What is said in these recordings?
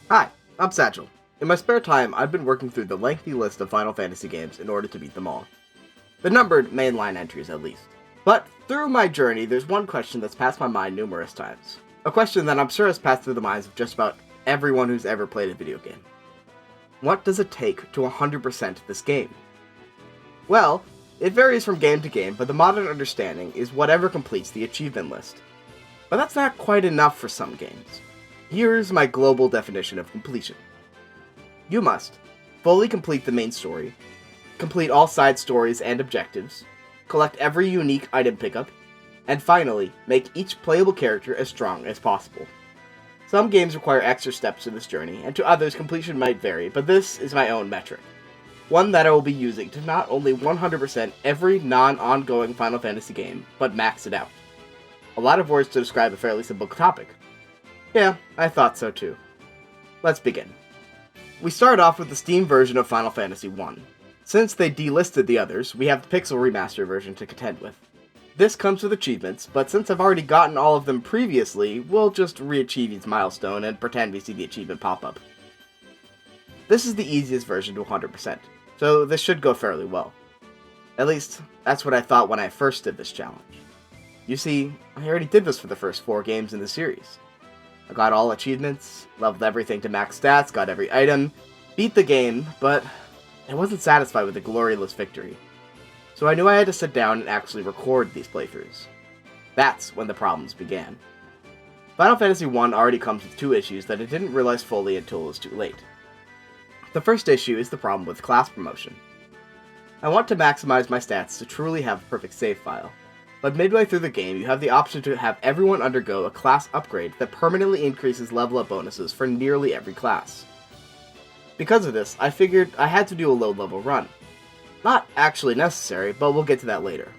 Hi, I'm Satchel. In my spare time, I've been working through the lengthy list of Final Fantasy games in order to beat them all. The numbered mainline entries, at least. But through my journey, there's one question that's passed my mind numerous times. A question that I'm sure has passed through the minds of just about everyone who's ever played a video game. What does it take to 100% this game? Well, it varies from game to game, but the modern understanding is whatever completes the achievement list. But that's not quite enough for some games. Here's my global definition of completion. You must fully complete the main story, complete all side stories and objectives, collect every unique item pickup, and finally, make each playable character as strong as possible. Some games require extra steps in this journey, and to others completion might vary, but this is my own metric. One that I will be using to not only 100% every non-ongoing Final Fantasy game, but max it out. A lot of words to describe a fairly simple topic. Yeah, I thought so too. Let's begin. We start off with the Steam version of Final Fantasy I. Since they delisted the others, we have the Pixel Remaster version to contend with. This comes with achievements, but since I've already gotten all of them previously, we'll just re-achieve each milestone and pretend we see the achievement pop up. This is the easiest version to 100%, so this should go fairly well. At least, that's what I thought when I first did this challenge. You see, I already did this for the first 4 games in the series. I got all achievements, leveled everything to max stats, got every item, beat the game, but I wasn't satisfied with the glorious victory. So I knew I had to sit down and actually record these playthroughs. That's when the problems began. Final Fantasy I already comes with 2 issues that I didn't realize fully until it was too late. The first issue is the problem with class promotion. I want to maximize my stats to truly have a perfect save file, but midway through the game you have the option to have everyone undergo a class upgrade that permanently increases level up bonuses for nearly every class. Because of this, I figured I had to do a low level run. Not actually necessary, but we'll get to that later.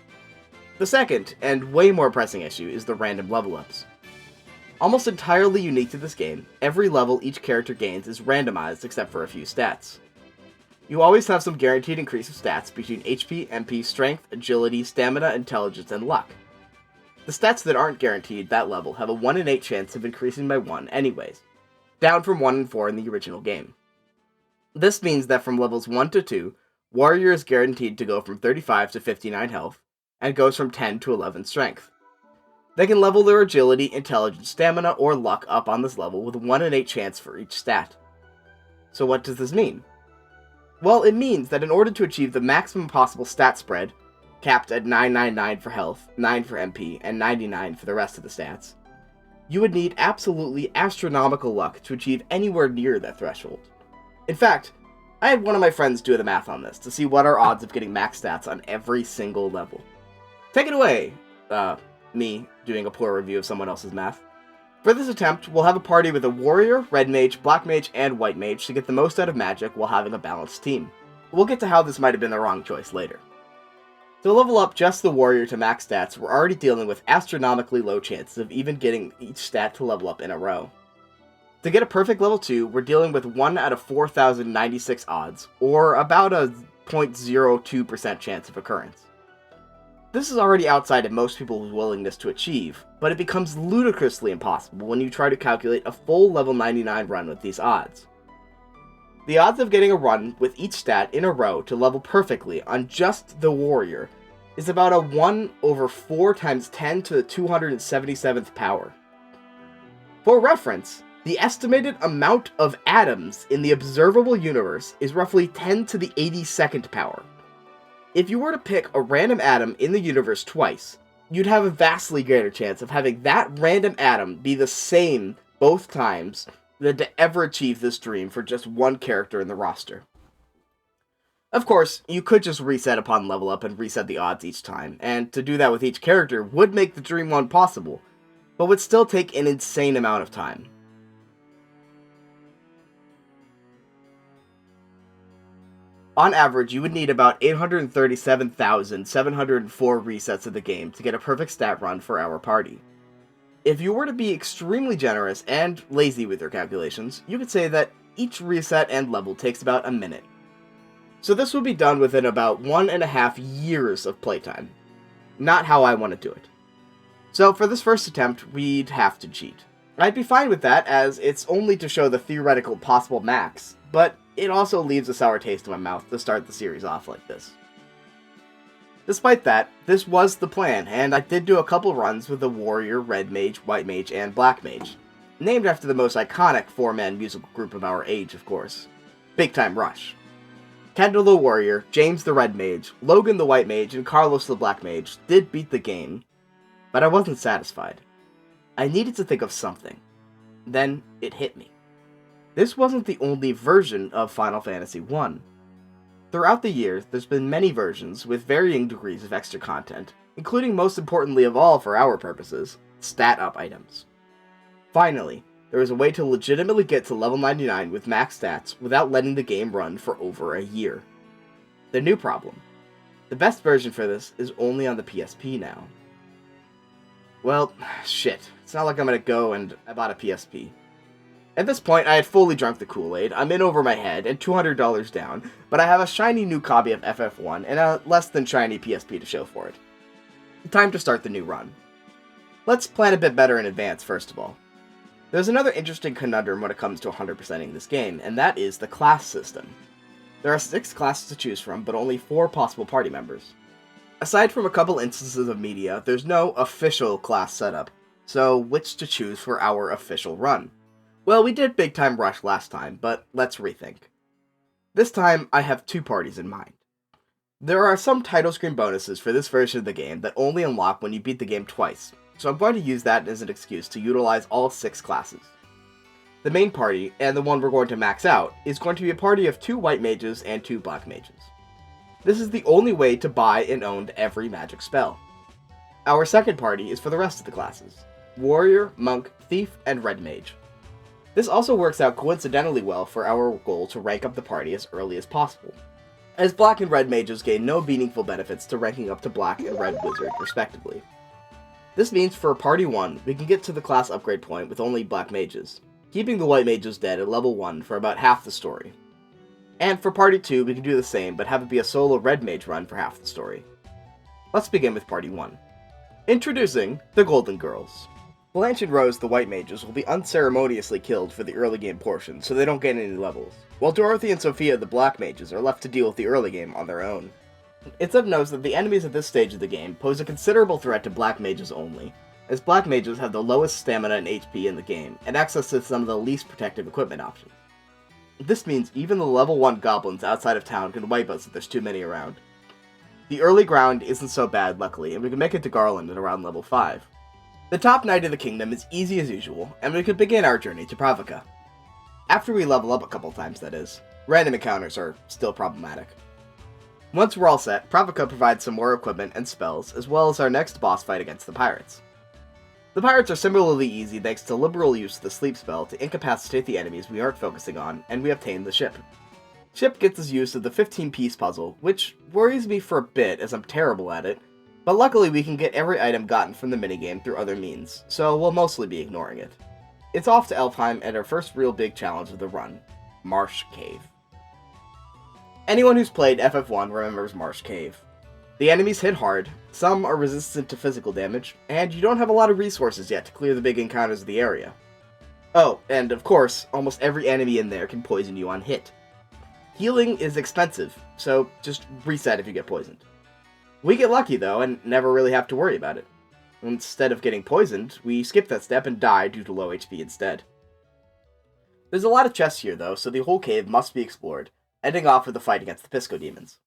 The second, and way more pressing issue, is the random level ups. Almost entirely unique to this game, every level each character gains is randomized except for a few stats. You always have some guaranteed increase of stats between HP, MP, Strength, Agility, Stamina, Intelligence, and Luck. The stats that aren't guaranteed that level have a 1 in 8 chance of increasing by 1 anyways, down from 1 in 4 in the original game. This means that from levels 1 to 2, Warrior is guaranteed to go from 35 to 59 health, and goes from 10 to 11 strength. They can level their agility, intelligence, stamina, or luck up on this level with a 1 in 8 chance for each stat. So what does this mean? Well, it means that in order to achieve the maximum possible stat spread, capped at 999 for health, 9 for MP, and 99 for the rest of the stats, you would need absolutely astronomical luck to achieve anywhere near that threshold. In fact, I had one of my friends do the math on this to see what our odds of getting max stats on every single level. Take it away, me doing a poor review of someone else's math. For this attempt, we'll have a party with a warrior, red mage, black mage, and white mage to get the most out of magic while having a balanced team. We'll get to how this might have been the wrong choice later. To level up just the warrior to max stats, we're already dealing with astronomically low chances of even getting each stat to level up in a row. To get a perfect level 2, we're dealing with 1 out of 4,096 odds, or about a 0.02% chance of occurrence. This is already outside of most people's willingness to achieve, but it becomes ludicrously impossible when you try to calculate a full level 99 run with these odds. The odds of getting a run with each stat in a row to level perfectly on just the warrior is about a 1 over 4 times 10 to the 277th power. For reference, the estimated amount of atoms in the observable universe is roughly 10 to the 82nd power. If you were to pick a random atom in the universe twice, you'd have a vastly greater chance of having that random atom be the same both times than to ever achieve this dream for just one character in the roster. Of course, you could just reset upon level up and reset the odds each time, and to do that with each character would make the dream one possible, but would still take an insane amount of time. On average, you would need about 837,704 resets of the game to get a perfect stat run for our party. If you were to be extremely generous and lazy with your calculations, you could say that each reset and level takes about a minute. So this would be done within about 1.5 years of playtime. Not how I want to do it. So for this first attempt, we'd have to cheat. I'd be fine with that, as it's only to show the theoretical possible max, but it also leaves a sour taste in my mouth to start the series off like this. Despite that, this was the plan, and I did do a couple runs with the Warrior, Red Mage, White Mage, and Black Mage, named after the most iconic four-man musical group of our age, of course, Big Time Rush. Kendall the Warrior, James the Red Mage, Logan the White Mage, and Carlos the Black Mage did beat the game, but I wasn't satisfied. I needed to think of something. Then it hit me. This wasn't the only version of Final Fantasy I. Throughout the years, there's been many versions with varying degrees of extra content, including most importantly of all for our purposes, stat-up items. Finally, there was a way to legitimately get to level 99 with max stats without letting the game run for over a year. The new problem. The best version for this is only on the PSP now. Well, shit. It's not like I'm gonna go and I bought a PSP. At this point, I had fully drunk the Kool-Aid, I'm in over my head, and $200 down, but I have a shiny new copy of FF1 and a less than shiny PSP to show for it. Time to start the new run. Let's plan a bit better in advance, first of all. There's another interesting conundrum when it comes to 100%ing this game, and that is the class system. There are 6 classes to choose from, but only 4 possible party members. Aside from a couple instances of media, there's no official class setup, so which to choose for our official run? Well, we did Big Time Rush last time, but let's rethink. This time, I have 2 parties in mind. There are some title screen bonuses for this version of the game that only unlock when you beat the game twice, so I'm going to use that as an excuse to utilize all 6 classes. The main party, and the one we're going to max out, is going to be a party of 2 white mages and 2 black mages. This is the only way to buy and own every magic spell. Our second party is for the rest of the classes: Warrior, Monk, Thief, and Red Mage. This also works out coincidentally well for our goal to rank up the party as early as possible, as Black and Red Mages gain no meaningful benefits to ranking up to Black and Red Wizard, respectively. This means for Party 1, we can get to the class upgrade point with only Black Mages, keeping the White Mages dead at level 1 for about half the story. And for Party 2, we can do the same, but have it be a solo Red Mage run for half the story. Let's begin with Party 1. Introducing the Golden Girls. Blanche and Rose, the White Mages, will be unceremoniously killed for the early game portion, so they don't get any levels, while Dorothy and Sophia, the Black Mages, are left to deal with the early game on their own. It's of note that the enemies at this stage of the game pose a considerable threat to Black Mages only, as Black Mages have the lowest stamina and HP in the game, and access to some of the least protective equipment options. This means even the level 1 goblins outside of town can wipe us if there's too many around. The early ground isn't so bad, luckily, and we can make it to Garland at around level 5. The top night of the kingdom is easy as usual, and we can begin our journey to Pravica. After we level up a couple times, that is. Random encounters are still problematic. Once we're all set, Pravica provides some more equipment and spells, as well as our next boss fight against the pirates. The pirates are similarly easy thanks to liberal use of the sleep spell to incapacitate the enemies we aren't focusing on, and we obtain the ship. Ship gets us use of the 15-piece puzzle, which worries me for a bit as I'm terrible at it, but luckily we can get every item gotten from the minigame through other means, so we'll mostly be ignoring it. It's off to Elfheim and our first real big challenge of the run, Marsh Cave. Anyone who's played FF1 remembers Marsh Cave. The enemies hit hard, some are resistant to physical damage, and you don't have a lot of resources yet to clear the big encounters of the area. Oh, and of course, almost every enemy in there can poison you on hit. Healing is expensive, so just reset if you get poisoned. We get lucky though, and never really have to worry about it. Instead of getting poisoned, we skip that step and die due to low HP instead. There's a lot of chests here though, so the whole cave must be explored, ending off with the fight against the Pisco Demons.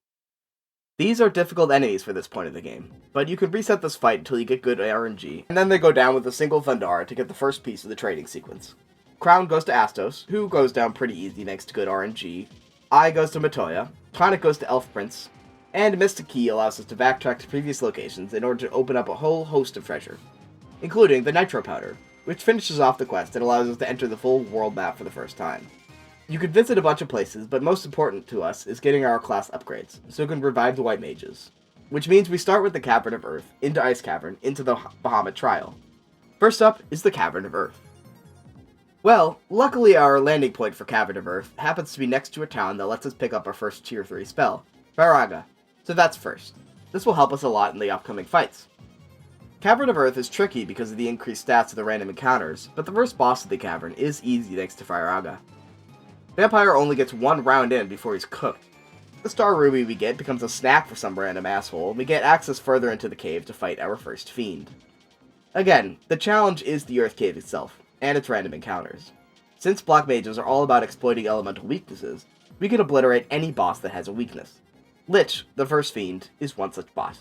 These are difficult enemies for this point of the game, but you can reset this fight until you get good RNG, and then they go down with a single Thundara to get the first piece of the trading sequence. Crown goes to Astos, who goes down pretty easy thanks to good RNG, Eye goes to Matoya, Tonic goes to Elf Prince, and Mystic Key allows us to backtrack to previous locations in order to open up a whole host of treasure, including the Nitro Powder, which finishes off the quest and allows us to enter the full world map for the first time. You could visit a bunch of places, but most important to us is getting our class upgrades, so we can revive the White Mages. Which means we start with the Cavern of Earth, into Ice Cavern, into the Bahamut Trial. First up is the Cavern of Earth. Well, luckily our landing point for Cavern of Earth happens to be next to a town that lets us pick up our first Tier 3 spell, Faraga, so that's first. This will help us a lot in the upcoming fights. Cavern of Earth is tricky because of the increased stats of the random encounters, but the first boss of the cavern is easy thanks to Fire Aga. Vampire only gets one round in before he's cooked. The Star Ruby we get becomes a snack for some random asshole, and we get access further into the cave to fight our first fiend. Again, the challenge is the Earth Cave itself, and its random encounters. Since Block Mages are all about exploiting elemental weaknesses, we can obliterate any boss that has a weakness. Lich, the first fiend, is one such boss.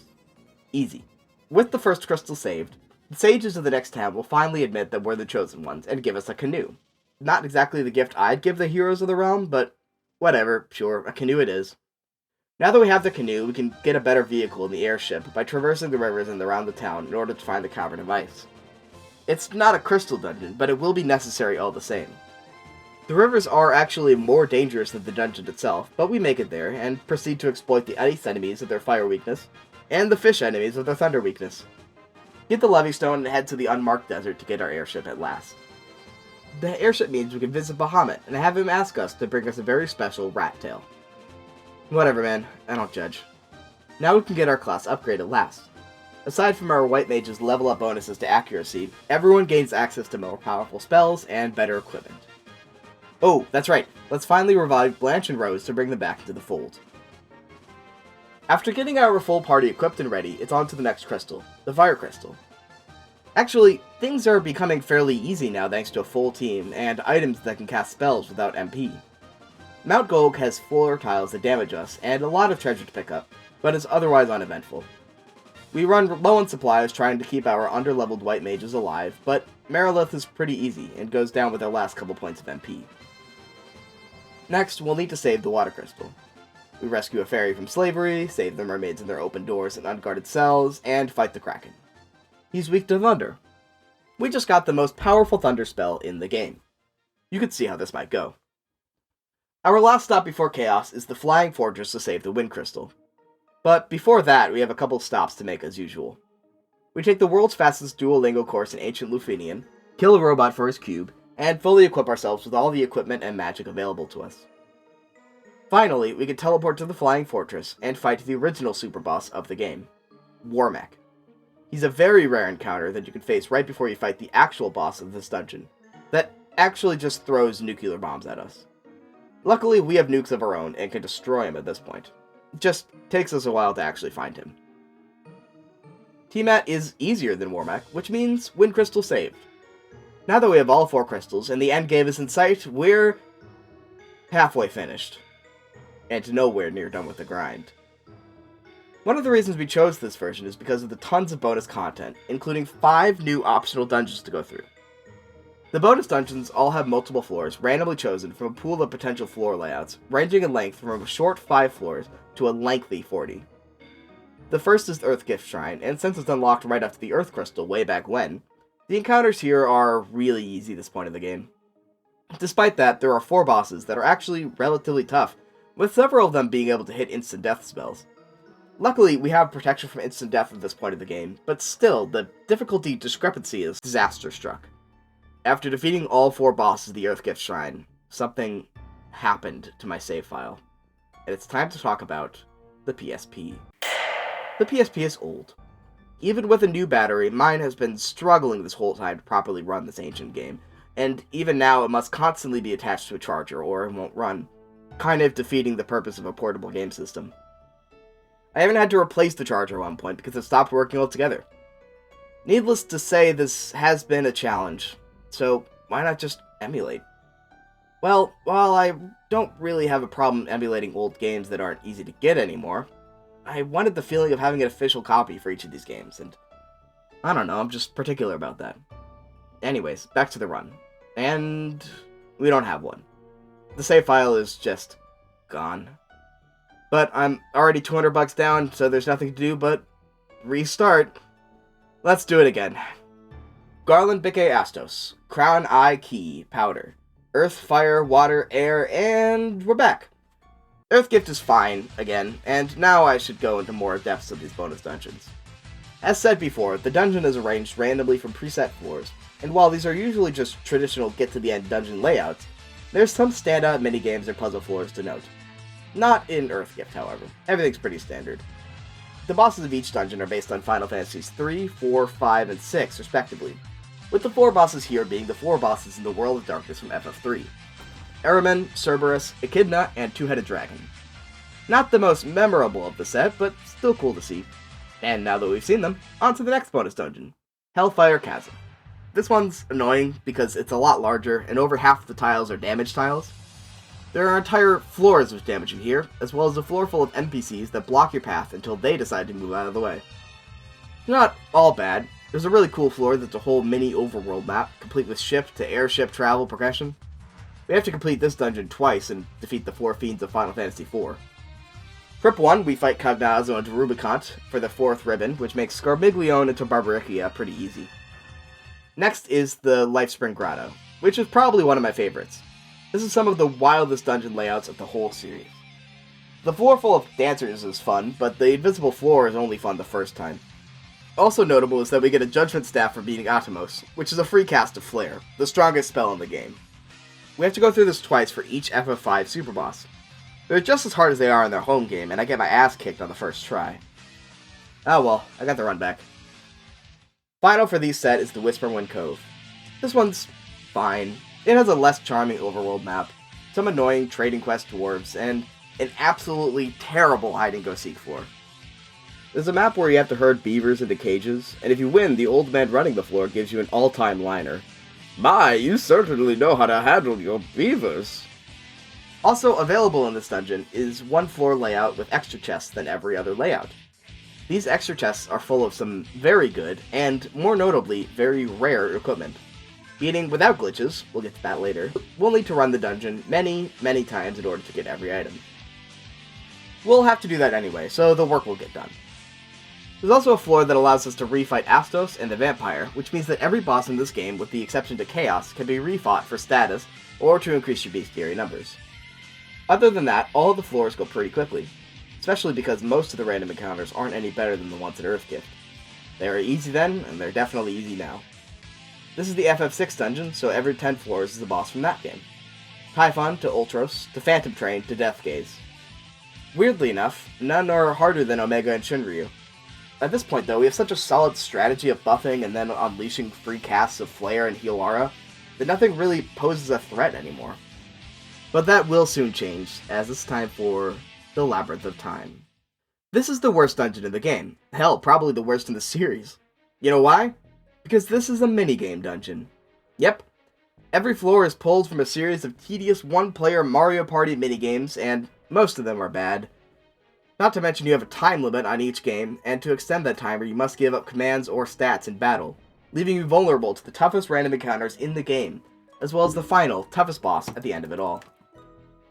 Easy. With the first crystal saved, the sages of the next town will finally admit that we're the chosen ones and give us a canoe. Not exactly the gift I'd give the heroes of the realm, but whatever, sure, a canoe it is. Now that we have the canoe, we can get a better vehicle in the airship by traversing the rivers and around the town in order to find the Cavern of Ice. It's not a crystal dungeon, but it will be necessary all the same. The rivers are actually more dangerous than the dungeon itself, but we make it there and proceed to exploit the ice enemies of their fire weakness, and the fish enemies of their thunder weakness. Get the Levy Stone and head to the unmarked desert to get our airship at last. The airship means we can visit Bahamut and have him ask us to bring us a very special rat tail. Whatever, man, I don't judge. Now we can get our class upgrade at last. Aside from our white mage's level up bonuses to accuracy, everyone gains access to more powerful spells and better equipment. Oh, that's right, let's finally revive Blanche and Rose to bring them back into the fold. After getting our full party equipped and ready, it's on to the next crystal, the Fire Crystal. Actually, things are becoming fairly easy now thanks to a full team, and items that can cast spells without MP. Mount Golg has floor tiles that damage us, and a lot of treasure to pick up, but is otherwise uneventful. We run low on supplies trying to keep our underleveled white mages alive, but Marilith is pretty easy, and goes down with our last couple points of MP. Next, we'll need to save the Water Crystal. We rescue a fairy from slavery, save the mermaids in their open doors and unguarded cells, and fight the Kraken. He's weak to thunder. We just got the most powerful thunder spell in the game. You could see how this might go. Our last stop before Chaos is the Flying Fortress to save the Wind Crystal. But before that, we have a couple stops to make as usual. We take the world's fastest Duolingo course in Ancient Lufenian, kill a robot for his cube, and fully equip ourselves with all the equipment and magic available to us. Finally, we can teleport to the Flying Fortress and fight the original super boss of the game, Warmech. He's a very rare encounter that you can face right before you fight the actual boss of this dungeon, that actually just throws nuclear bombs at us. Luckily, we have nukes of our own and can destroy him at this point. It just takes us a while to actually find him. Tiamat is easier than Warmech, which means Wind Crystal saved. Now that we have all 4 crystals and the end game is in sight, we're halfway finished. And nowhere near done with the grind. One of the reasons we chose this version is because of the tons of bonus content, including 5 new optional dungeons to go through. The bonus dungeons all have multiple floors randomly chosen from a pool of potential floor layouts, ranging in length from a short 5 floors to a lengthy 40. The first is the Earth Gift Shrine, and since it's unlocked right after the Earth Crystal way back when, the encounters here are really easy at this point in the game. Despite that, there are 4 bosses that are actually relatively tough, with several of them being able to hit instant death spells. Luckily, we have protection from instant death at this point of the game, but still, the difficulty discrepancy is disaster struck. After defeating all 4 bosses of the Earth Gift Shrine, something happened to my save file. And it's time to talk about the PSP. The PSP is old. Even with a new battery, mine has been struggling this whole time to properly run this ancient game, and even now it must constantly be attached to a charger or it won't run, kind of defeating the purpose of a portable game system. I even had to replace the charger at one point because it stopped working altogether. Needless to say, this has been a challenge. So, why not just emulate? Well, while I don't really have a problem emulating old games that aren't easy to get anymore, I wanted the feeling of having an official copy for each of these games, and I don't know, I'm just particular about that. Anyways, back to the run. And we don't have one. The save file is just gone. But I'm already $200 down, so there's nothing to do but restart. Let's do it again. Garland Bique Astos, Crown Eye Key, Powder, Earth, Fire, Water, Air, and we're back. Earth Gift is fine, again, and now I should go into more depths of these bonus dungeons. As said before, the dungeon is arranged randomly from preset floors, and while these are usually just traditional get-to-the-end dungeon layouts, there's some standout minigames or puzzle floors to note. Not in Earth Gift, however. Everything's pretty standard. The bosses of each dungeon are based on Final Fantasies 3, 4, 5, and 6, respectively, with the 4 bosses here being the 4 bosses in the World of Darkness from FF3. Eraman, Cerberus, Echidna, and Two-Headed Dragon. Not the most memorable of the set, but still cool to see. And now that we've seen them, on to the next bonus dungeon, Hellfire Chasm. This one's annoying because it's a lot larger, and over half the tiles are damage tiles. There are entire floors with damage in here, as well as a floor full of NPCs that block your path until they decide to move out of the way. Not all bad. There's a really cool floor that's a whole mini overworld map, complete with ship to airship travel progression. We have to complete this dungeon twice and defeat the 4 fiends of Final Fantasy IV. Trip 1, we fight Cognazzo and Rubicant for the 4th ribbon, which makes Scarmiglione into Barbaricia pretty easy. Next is the Lifespring Grotto, which is probably one of my favorites. This is some of the wildest dungeon layouts of the whole series. The floor full of dancers is fun, but the invisible floor is only fun the first time. Also notable is that we get a Judgment Staff for beating Atomos, which is a free cast of Flare, the strongest spell in the game. We have to go through this twice for each FF5 super boss. They're just as hard as they are in their home game, and I get my ass kicked on the first try. Oh well, I got the run back. Final for these set is the Whisperwind Cove. This one's fine. It has a less charming overworld map, some annoying trading quest dwarves, and an absolutely terrible hide-and-go-seek floor. There's a map where you have to herd beavers into cages, and if you win, the old man running the floor gives you an all-time liner. My, you certainly know how to handle your beavers. Also available in this dungeon is one floor layout with extra chests than every other layout. These extra chests are full of some very good, and more notably, very rare equipment. Meaning, without glitches, we'll get to that later, we'll need to run the dungeon many, many times in order to get every item. We'll have to do that anyway, so the work will get done. There's also a floor that allows us to refight Astos and the Vampire, which means that every boss in this game, with the exception to Chaos, can be refought for status, or to increase your bestiary numbers. Other than that, all of the floors go pretty quickly, especially because most of the random encounters aren't any better than the ones in Earthgift. They were easy then, and they're definitely easy now. This is the FF6 dungeon, so every 10 floors is a boss from that game. Typhon to Ultros, to Phantom Train, to Deathgaze. Weirdly enough, none are harder than Omega and Shinryu. At this point though, we have such a solid strategy of buffing and then unleashing free casts of Flare and Heal Aura, that nothing really poses a threat anymore. But that will soon change, as it's time for the Labyrinth of Time. This is the worst dungeon in the game. Hell, probably the worst in the series. You know why? Because this is a minigame dungeon. Yep. Every floor is pulled from a series of tedious one-player Mario Party minigames, and most of them are bad. Not to mention you have a time limit on each game, and to extend that timer you must give up commands or stats in battle, leaving you vulnerable to the toughest random encounters in the game, as well as the final, toughest boss at the end of it all.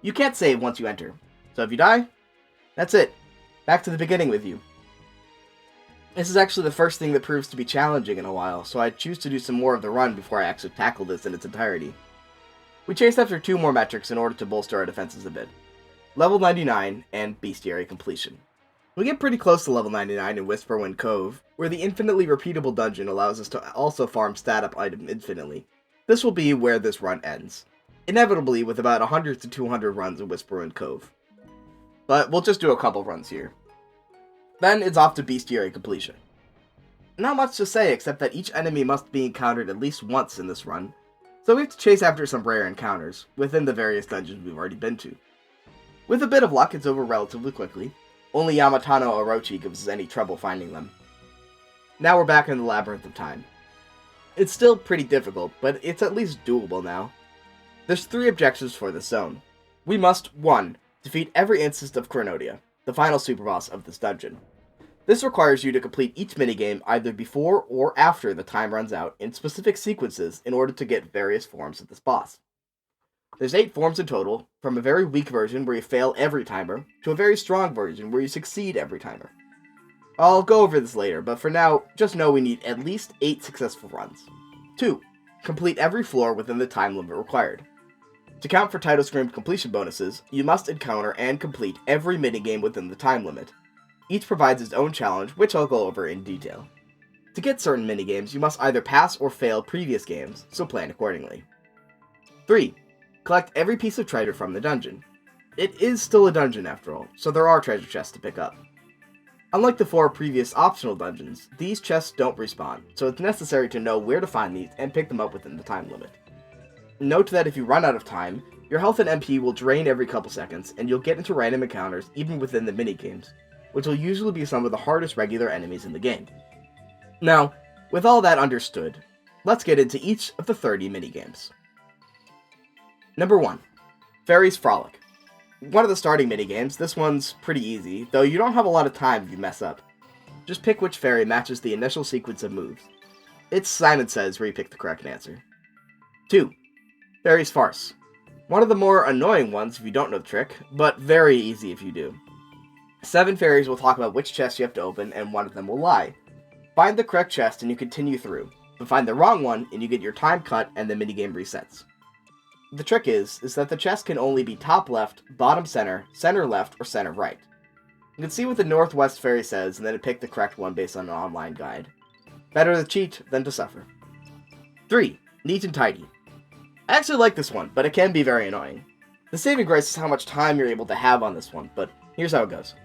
You can't save once you enter, so if you die, that's it. Back to the beginning with you. This is actually the first thing that proves to be challenging in a while, so I choose to do some more of the run before I actually tackle this in its entirety. We chased after 2 more metrics in order to bolster our defenses a bit. Level 99 and Bestiary Completion. We get pretty close to level 99 in Whisperwind Cove, where the infinitely repeatable dungeon allows us to also farm stat-up items infinitely. This will be where this run ends, inevitably with about 100 to 200 runs in Whisperwind Cove. But we'll just do a couple runs here. Then it's off to Bestiary Completion. Not much to say except that each enemy must be encountered at least once in this run, so we have to chase after some rare encounters, within the various dungeons we've already been to. With a bit of luck, it's over relatively quickly. Only Yamatano Orochi gives us any trouble finding them. Now we're back in the Labyrinth of Time. It's still pretty difficult, but it's at least doable now. There's 3 objectives for this zone. We must, 1, defeat every instance of Chronodia, the final superboss of this dungeon. This requires you to complete each minigame either before or after the time runs out in specific sequences in order to get various forms of this boss. There's 8 forms in total, from a very weak version where you fail every timer, to a very strong version where you succeed every timer. I'll go over this later, but for now, just know we need at least 8 successful runs. 2. Complete every floor within the time limit required. To count for Title Scream completion bonuses, you must encounter and complete every minigame within the time limit. Each provides its own challenge, which I'll go over in detail. To get certain minigames, you must either pass or fail previous games, so plan accordingly. 3. Collect every piece of treasure from the dungeon. It is still a dungeon after all, so there are treasure chests to pick up. Unlike the 4 previous optional dungeons, these chests don't respawn, so it's necessary to know where to find these and pick them up within the time limit. Note that if you run out of time, your health and MP will drain every couple seconds, and you'll get into random encounters even within the minigames, which will usually be some of the hardest regular enemies in the game. Now, with all that understood, let's get into each of the 30 minigames. Number 1. Fairies Frolic. One of the starting minigames, this one's pretty easy, though you don't have a lot of time if you mess up. Just pick which fairy matches the initial sequence of moves. It's Simon Says where you pick the correct answer. 2. Fairies Farce. One of the more annoying ones if you don't know the trick, but very easy if you do. 7 fairies will talk about which chest you have to open, and one of them will lie. Find the correct chest and you continue through, but find the wrong one and you get your time cut and the minigame resets. The trick is that the chest can only be top left, bottom center, center left, or center right. You can see what the Northwest Fairy says and then pick the correct one based on an online guide. Better to cheat than to suffer. 3. Neat and Tidy. I actually like this one, but it can be very annoying. The saving grace is how much time you're able to have on this one, but here's how it goes.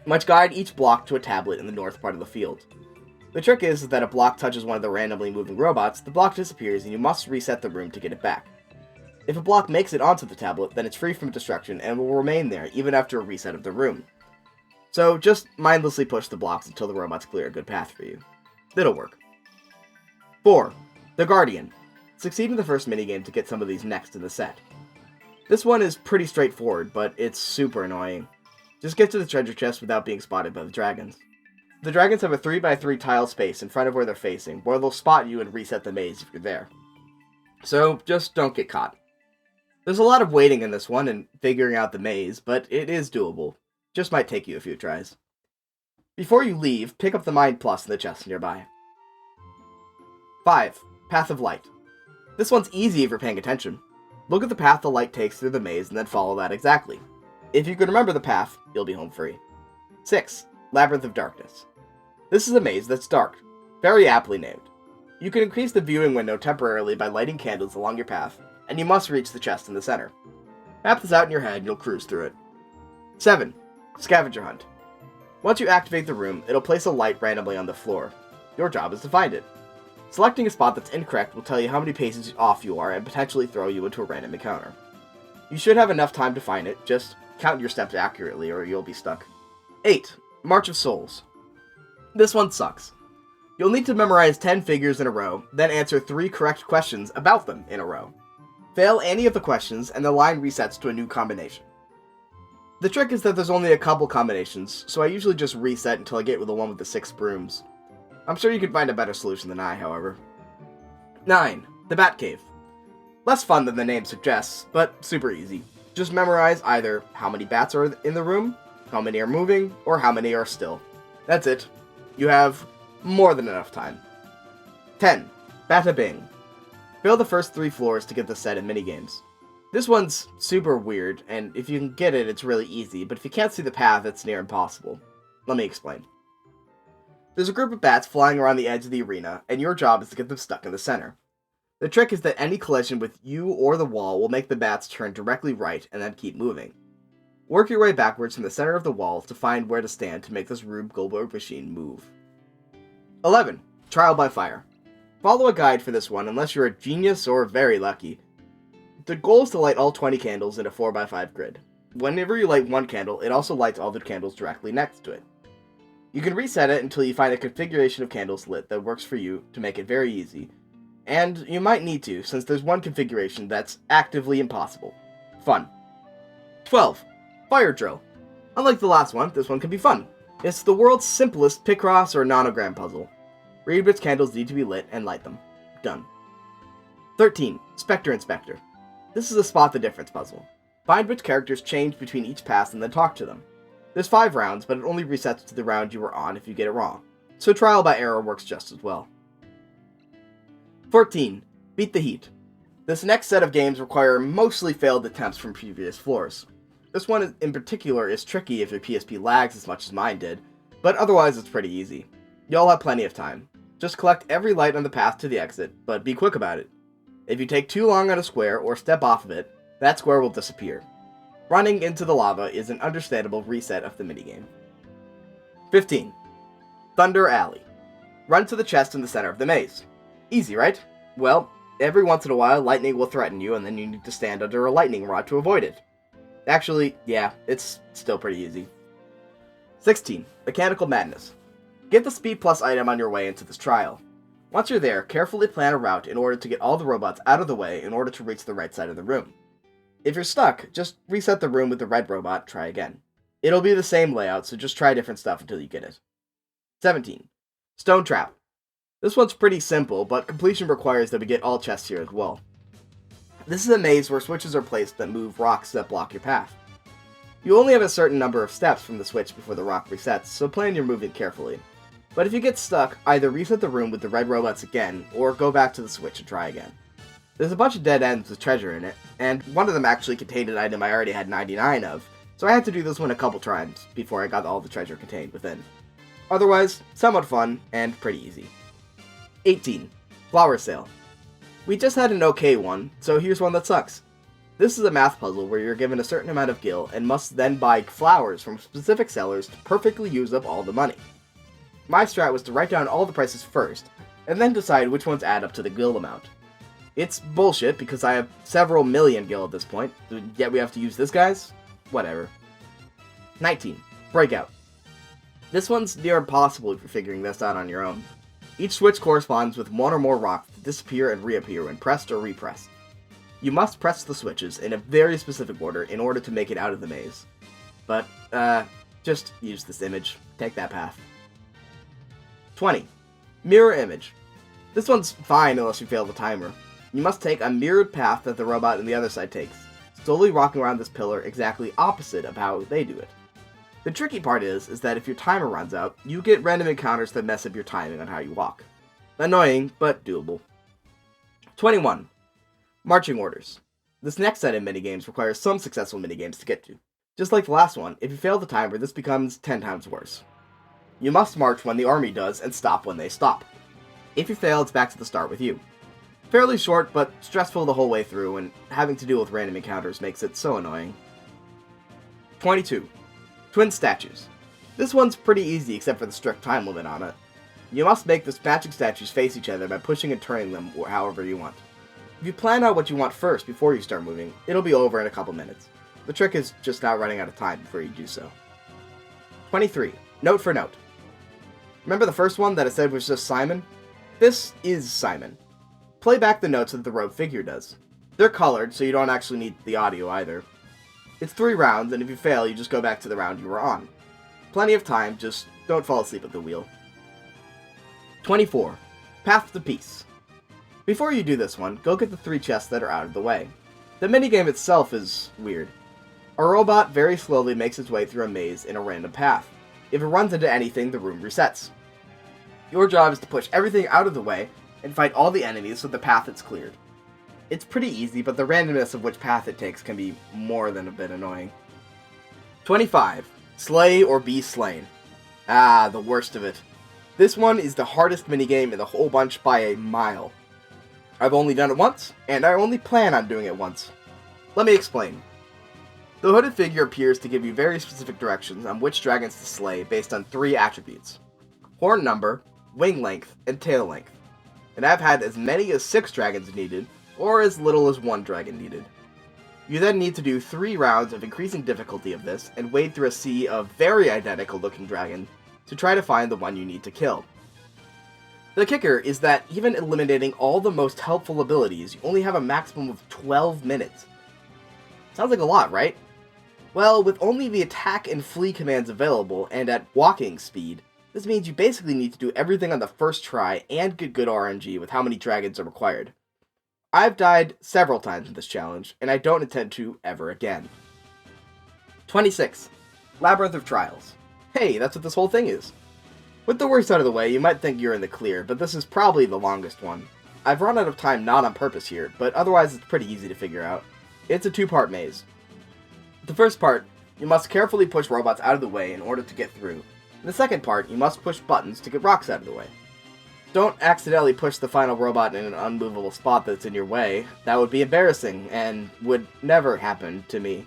You must guide each block to a tablet in the north part of the field. The trick is that a block touches one of the randomly moving robots, the block disappears and you must reset the room to get it back. If a block makes it onto the tablet, then it's free from destruction and will remain there even after a reset of the room. So just mindlessly push the blocks until the robots clear a good path for you. It'll work. 4. The Guardian. Succeed in the first minigame to get some of these next in the set. This one is pretty straightforward, but it's super annoying. Just get to the treasure chest without being spotted by the dragons. The dragons have a 3x3 tile space in front of where they're facing, where they'll spot you and reset the maze if you're there. So just don't get caught. There's a lot of waiting in this one and figuring out the maze, but it is doable. Just might take you a few tries. Before you leave, pick up the Mind Plus in the chest nearby. 5. Path of Light. This one's easy if you're paying attention. Look at the path the light takes through the maze and then follow that exactly. If you can remember the path, you'll be home free. 6. Labyrinth of Darkness. This is a maze that's dark, very aptly named. You can increase the viewing window temporarily by lighting candles along your path, and you must reach the chest in the center. Map this out in your head and you'll cruise through it. 7. Scavenger Hunt. Once you activate the room, it'll place a light randomly on the floor. Your job is to find it. Selecting a spot that's incorrect will tell you how many paces off you are and potentially throw you into a random encounter. You should have enough time to find it, just count your steps accurately or you'll be stuck. 8. March of Souls. This one sucks. You'll need to memorize 10 figures in a row, then answer 3 correct questions about them in a row. Fail any of the questions and the line resets to a new combination. The trick is that there's only a couple combinations, so I usually just reset until I get the one with the 6 brooms. I'm sure you can find a better solution than I, however. 9. The Batcave. Less fun than the name suggests, but super easy. Just memorize either how many bats are in the room, how many are moving, or how many are still. That's it. You have more than enough time. 10. Bata Bing. Fail the first 3 floors to get the set in minigames. This one's super weird, and if you can get it, it's really easy, but if you can't see the path, it's near impossible. Let me explain. There's a group of bats flying around the edge of the arena, and your job is to get them stuck in the center. The trick is that any collision with you or the wall will make the bats turn directly right and then keep moving. Work your way backwards from the center of the wall to find where to stand to make this Rube Goldberg machine move. 11. Trial by Fire. Follow a guide for this one unless you're a genius or very lucky. The goal is to light all 20 candles in a 4x5 grid. Whenever you light one candle, it also lights all the candles directly next to it. You can reset it until you find a configuration of candles lit that works for you to make it very easy. And you might need to, since there's one configuration that's actively impossible. Fun. 12. Fire Drill. Unlike the last one, this one can be fun. It's the world's simplest Picross or nonogram puzzle. Read which candles need to be lit and light them. Done. 13. Spectre Inspector. This is a spot the difference puzzle. Find which characters change between each pass and then talk to them. There's 5 rounds, but it only resets to the round you were on if you get it wrong. So trial by error works just as well. 14. Beat the Heat. This next set of games require mostly failed attempts from previous floors. This one in particular is tricky if your PSP lags as much as mine did, but otherwise it's pretty easy. You'll have plenty of time. Just collect every light on the path to the exit, but be quick about it. If you take too long on a square or step off of it, that square will disappear. Running into the lava is an understandable reset of the minigame. 15. Thunder Alley. Run to the chest in the center of the maze. Easy, right? Well, every once in a while, lightning will threaten you, and then you need to stand under a lightning rod to avoid it. Actually, yeah, it's still pretty easy. 16. Mechanical Madness. Get the Speed Plus item on your way into this trial. Once you're there, carefully plan a route in order to get all the robots out of the way in order to reach the right side of the room. If you're stuck, just reset the room with the red robot, try again. It'll be the same layout, so just try different stuff until you get it. 17. Stone Trap. This one's pretty simple, but completion requires that we get all chests here as well. This is a maze where switches are placed that move rocks that block your path. You only have a certain number of steps from the switch before the rock resets, so plan your movement carefully. But if you get stuck, either reset the room with the red robots again, or go back to the switch and try again. There's a bunch of dead ends with treasure in it, and one of them actually contained an item I already had 99 of, so I had to do this one a couple times before I got all the treasure contained within. Otherwise, somewhat fun, and pretty easy. 18. Flower Sale. We just had an okay one, so here's one that sucks. This is a math puzzle where you're given a certain amount of gil and must then buy flowers from specific sellers to perfectly use up all the money. My strat was to write down all the prices first, and then decide which ones add up to the gil amount. It's bullshit because I have several million gil at this point, yet we have to use this guy's? Whatever. 19. Breakout. This one's near impossible if you're figuring this out on your own. Each switch corresponds with one or more rocks that disappear and reappear when pressed or repressed. You must press the switches in a very specific order in order to make it out of the maze. But, just use this image. Take that path. 20. Mirror Image. This one's fine unless you fail the timer. You must take a mirrored path that the robot on the other side takes, slowly walking around this pillar exactly opposite of how they do it. The tricky part is that if your timer runs out, you get random encounters that mess up your timing on how you walk. Annoying, but doable. 21. Marching Orders. This next set of minigames requires some successful minigames to get to. Just like the last one, if you fail the timer, this becomes 10 times worse. You must march when the army does and stop when they stop. If you fail, it's back to the start with you. Fairly short, but stressful the whole way through, and having to deal with random encounters makes it so annoying. 22. Twin Statues. This one's pretty easy except for the strict time limit on it. You must make the matching statues face each other by pushing and turning them however you want. If you plan out what you want first before you start moving, it'll be over in a couple minutes. The trick is just not running out of time before you do so. 23. Note for Note. Remember the first one that I said was just Simon? This is Simon. Play back the notes that the robed figure does. They're colored, so you don't actually need the audio either. It's 3 rounds, and if you fail, you just go back to the round you were on. Plenty of time, just don't fall asleep at the wheel. 24. Path to Peace. Before you do this one, go get the 3 chests that are out of the way. The minigame itself is weird. A robot very slowly makes its way through a maze in a random path. If it runs into anything, the room resets. Your job is to push everything out of the way and fight all the enemies so the path is cleared. It's pretty easy, but the randomness of which path it takes can be more than a bit annoying. 25. Slay or be slain. Ah, the worst of it. This one is the hardest minigame in the whole bunch by a mile. I've only done it once, and I only plan on doing it once. Let me explain. The hooded figure appears to give you very specific directions on which dragons to slay based on 3 attributes: horn number, wing length, and tail length. And I've had as many as 6 dragons needed, or as little as 1 dragon needed. You then need to do 3 rounds of increasing difficulty of this, and wade through a sea of very identical looking dragons to try to find the one you need to kill. The kicker is that even eliminating all the most helpful abilities, you only have a maximum of 12 minutes. Sounds like a lot, right? Well, with only the attack and flee commands available, and at walking speed, this means you basically need to do everything on the first try and get good RNG with how many dragons are required. I've died several times in this challenge, and I don't intend to ever again. 26. Labyrinth of Trials. Hey, that's what this whole thing is. With the worst out of the way, you might think you're in the clear, but this is probably the longest one. I've run out of time not on purpose here, but otherwise it's pretty easy to figure out. It's a 2-part maze. The first part, you must carefully push robots out of the way in order to get through. In the second part, you must push buttons to get rocks out of the way. Don't accidentally push the final robot in an unmovable spot that's in your way. That would be embarrassing, and would never happen to me.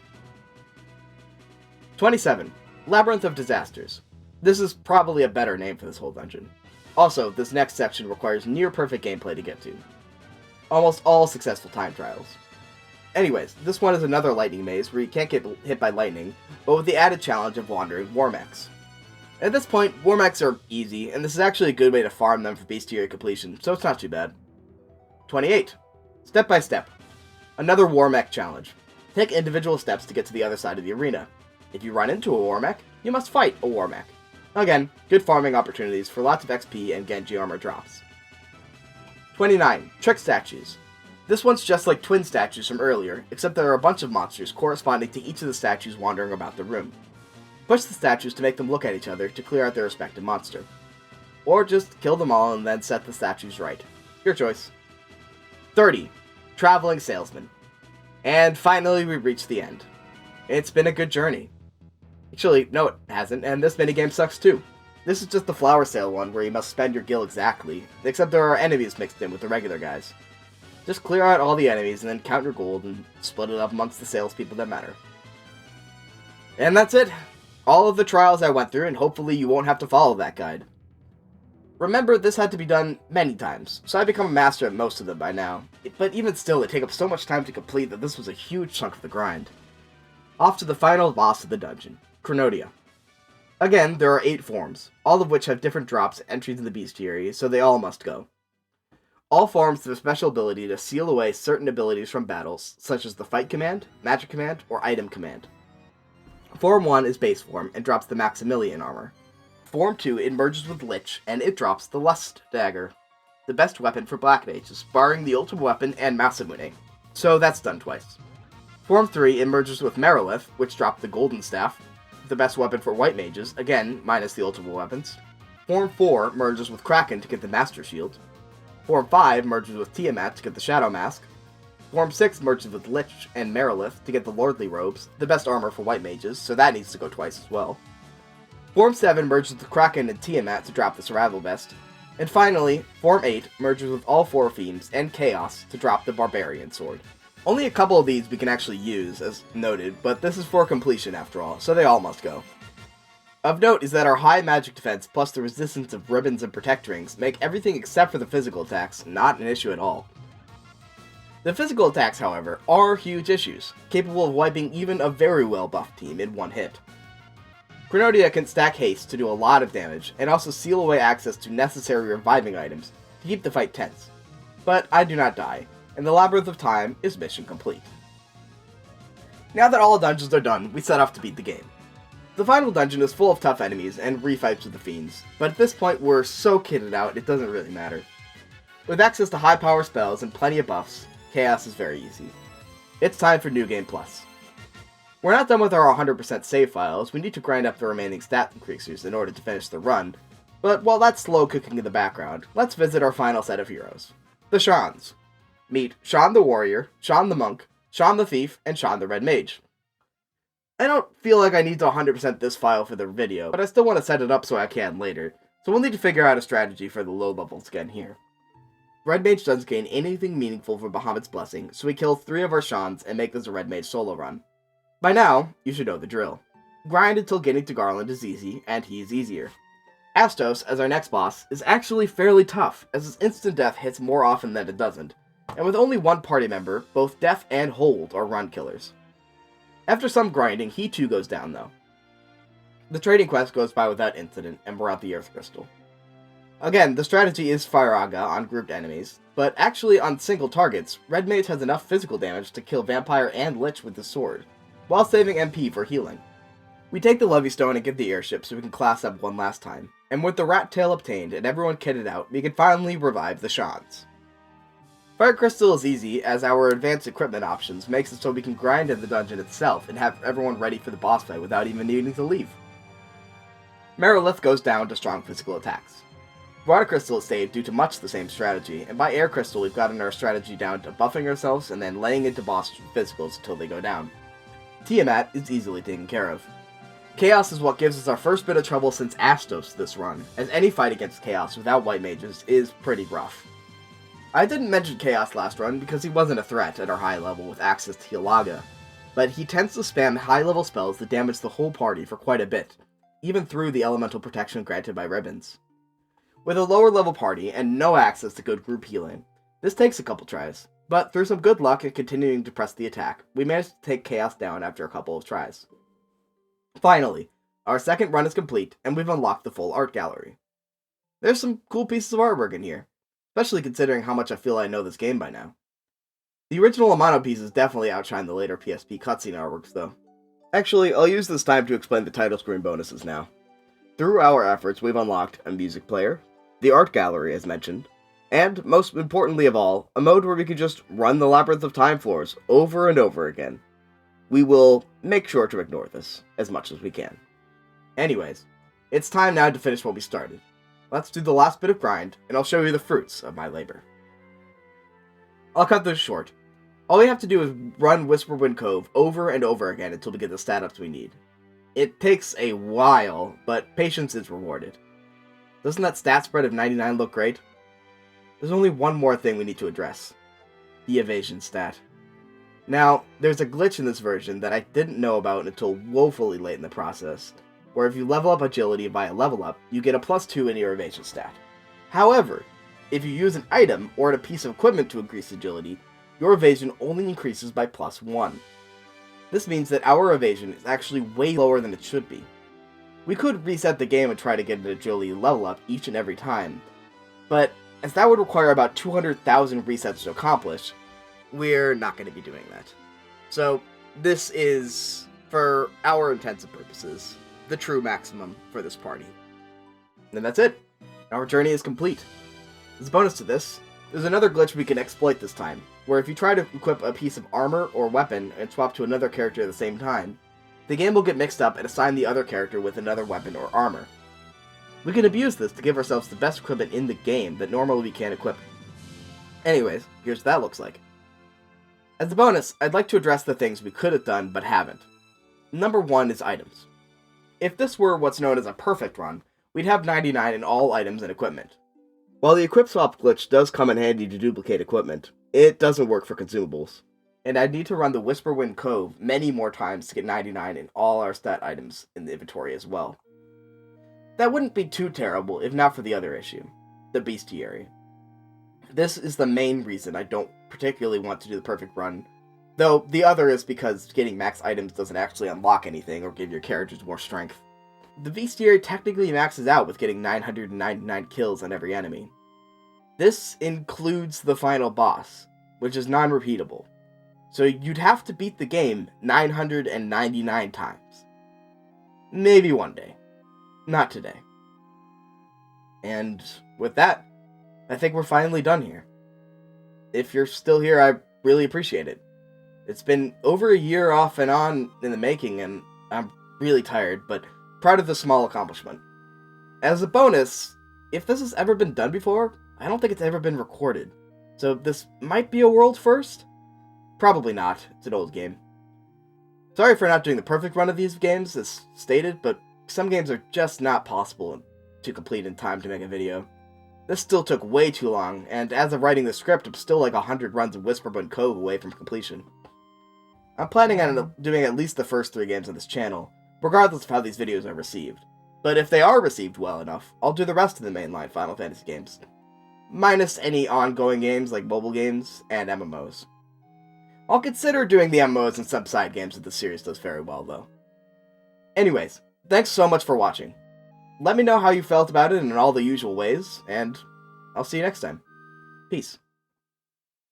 27. Labyrinth of Disasters. This is probably a better name for this whole dungeon. Also, this next section requires near-perfect gameplay to get to. Almost all successful time trials. Anyways, this one is another lightning maze where you can't get hit by lightning, but with the added challenge of wandering war mechs. At this point, war mechs are easy, and this is actually a good way to farm them for bestiary completion, so it's not too bad. 28. Step by Step. Another war mech challenge. Take individual steps to get to the other side of the arena. If you run into a war mech, you must fight a war mech. Again, good farming opportunities for lots of XP and Genji armor drops. 29. Trick Statues. This one's just like twin statues from earlier, except there are a bunch of monsters corresponding to each of the statues wandering about the room. Push the statues to make them look at each other to clear out their respective monster. Or just kill them all and then set the statues right. Your choice. 30. Traveling Salesman. And finally we reach the end. It's been a good journey. Actually, no it hasn't, and this minigame sucks too. This is just the flower sale one where you must spend your gil exactly, except there are enemies mixed in with the regular guys. Just clear out all the enemies and then count your gold and split it up amongst the salespeople that matter. And that's it. All of the trials I went through, and hopefully you won't have to follow that guide. Remember, this had to be done many times, so I've become a master at most of them by now. But even still, it take up so much time to complete that this was a huge chunk of the grind. Off to the final boss of the dungeon, Cronodia. Again, there are 8 forms, all of which have different drops and entries in the bestiary, so they all must go. All forms have a special ability to seal away certain abilities from battles, such as the Fight Command, Magic Command, or Item Command. Form 1 is base form, and drops the Maximilian armor. Form 2, it merges with Lich, and it drops the Lust Dagger, the best weapon for Black Mages, barring the Ultimate Weapon and Masamune. So that's done twice. Form 3, it merges with Merilith, which dropped the Golden Staff, the best weapon for White Mages, again, minus the Ultimate Weapons. Form 4 merges with Kraken to get the Master Shield. Form 5 merges with Tiamat to get the Shadow Mask. Form 6 merges with Lich and Merilith to get the Lordly Robes, the best armor for White Mages, so that needs to go twice as well. Form 7 merges with Kraken and Tiamat to drop the Survival Vest. And finally, Form 8 merges with all 4 Fiends and Chaos to drop the Barbarian Sword. Only a couple of these we can actually use, as noted, but this is for completion after all, so they all must go. Of note is that our high magic defense plus the resistance of ribbons and protect rings make everything except for the physical attacks not an issue at all. The physical attacks, however, are huge issues, capable of wiping even a very well buffed team in one hit. Cronodia can stack haste to do a lot of damage, and also seal away access to necessary reviving items to keep the fight tense. But I do not die, and the Labyrinth of Time is mission complete. Now that all dungeons are done, we set off to beat the game. The final dungeon is full of tough enemies and refights with the fiends, but at this point we're so kitted out it doesn't really matter. With access to high power spells and plenty of buffs, Chaos is very easy. It's time for New Game Plus. We're not done with our 100% save files, we need to grind up the remaining stat increasers in order to finish the run, but while that's slow cooking in the background, let's visit our final set of heroes. The Shans. Meet Shan the Warrior, Shan the Monk, Shan the Thief, and Shan the Red Mage. I don't feel like I need to 100% this file for the video, but I still want to set it up so I can later, so we'll need to figure out a strategy for the low levels again here. Red Mage doesn't gain anything meaningful from Bahamut's Blessing, so we kill 3 of our Shans and make this a Red Mage solo run. By now, you should know the drill. Grind until getting to Garland is easy, and he's easier. Astos, as our next boss, is actually fairly tough, as his instant death hits more often than it doesn't, and with only one party member, both Death and Hold are run killers. After some grinding, he too goes down though. The trading quest goes by without incident, and we're out the Earth Crystal. Again, the strategy is Firaga on grouped enemies, but actually on single targets, Red Mage has enough physical damage to kill Vampire and Lich with his sword, while saving MP for healing. We take the Levy Stone and get the airship so we can class up one last time, and with the Rat Tail obtained and everyone kitted out, we can finally revive the Shans. Fire Crystal is easy, as our advanced equipment options makes it so we can grind in the dungeon itself and have everyone ready for the boss fight without even needing to leave. Merilith goes down to strong physical attacks. Water Crystal is saved due to much the same strategy, and by Air Crystal we've gotten our strategy down to buffing ourselves and then laying into boss physicals until they go down. Tiamat is easily taken care of. Chaos is what gives us our first bit of trouble since Astos this run, as any fight against Chaos without white mages is pretty rough. I didn't mention Chaos last run because he wasn't a threat at our high level with access to Hilaga, but he tends to spam high level spells that damage the whole party for quite a bit, even through the elemental protection granted by ribbons. With a lower level party and no access to good group healing, this takes a couple tries, but through some good luck and continuing to press the attack, we managed to take Chaos down after a couple of tries. Finally, our second run is complete, and we've unlocked the full art gallery. There's some cool pieces of artwork in here, especially considering how much I feel I know this game by now. The original Amano pieces definitely outshine the later PSP cutscene artworks, though. Actually, I'll use this time to explain the title screen bonuses now. Through our efforts, we've unlocked a music player, the art gallery as mentioned, and, most importantly of all, a mode where we can just run the Labyrinth of Time floors over and over again. We will make sure to ignore this as much as we can. Anyways, it's time now to finish what we started. Let's do the last bit of grind, and I'll show you the fruits of my labor. I'll cut this short. All we have to do is run Whisperwind Cove over and over again until we get the stat ups we need. It takes a while, but patience is rewarded. Doesn't that stat spread of 99 look great? There's only one more thing we need to address. The evasion stat. Now, there's a glitch in this version that I didn't know about until woefully late in the process, where if you level up agility by a level up, you get a +2 in your evasion stat. However, if you use an item or a piece of equipment to increase agility, your evasion only increases by +1. This means that our evasion is actually way lower than it should be. We could reset the game and try to get an agility level up each and every time, but as that would require about 200,000 resets to accomplish, we're not going to be doing that. So, this is, for our intents and purposes, the true maximum for this party. And that's it. Our journey is complete. As a bonus to this, there's another glitch we can exploit this time, where if you try to equip a piece of armor or weapon and swap to another character at the same time, the game will get mixed up and assign the other character with another weapon or armor. We can abuse this to give ourselves the best equipment in the game that normally we can't equip. Anyways, here's what that looks like. As a bonus, I'd like to address the things we could have done but haven't. Number 1 is items. If this were what's known as a perfect run, we'd have 99 in all items and equipment. While the equip swap glitch does come in handy to duplicate equipment, it doesn't work for consumables. And I'd need to run the Whisperwind Cove many more times to get 99 in all our stat items in the inventory as well. That wouldn't be too terrible if not for the other issue, the bestiary. This is the main reason I don't particularly want to do the perfect run, though the other is because getting max items doesn't actually unlock anything or give your characters more strength. The bestiary technically maxes out with getting 999 kills on every enemy. This includes the final boss, which is non-repeatable, so you'd have to beat the game 999 times. Maybe one day. Not today. And with that, I think we're finally done here. If you're still here, I really appreciate it. It's been over a year off and on in the making, and I'm really tired, but proud of this small accomplishment. As a bonus, if this has ever been done before, I don't think it's ever been recorded. So this might be a world first? Probably not. It's an old game. Sorry for not doing the perfect run of these games, as stated, but some games are just not possible to complete in time to make a video. This still took way too long, and as of writing the script, I'm still like 100 runs of Whisperwind Cove away from completion. I'm planning on doing at least the first 3 games on this channel, regardless of how these videos are received. But if they are received well enough, I'll do the rest of the mainline Final Fantasy games. Minus any ongoing games like mobile games and MMOs. I'll consider doing the MMOs and some side games if the series does very well, though. Anyways, thanks so much for watching. Let me know how you felt about it in all the usual ways, and I'll see you next time. Peace.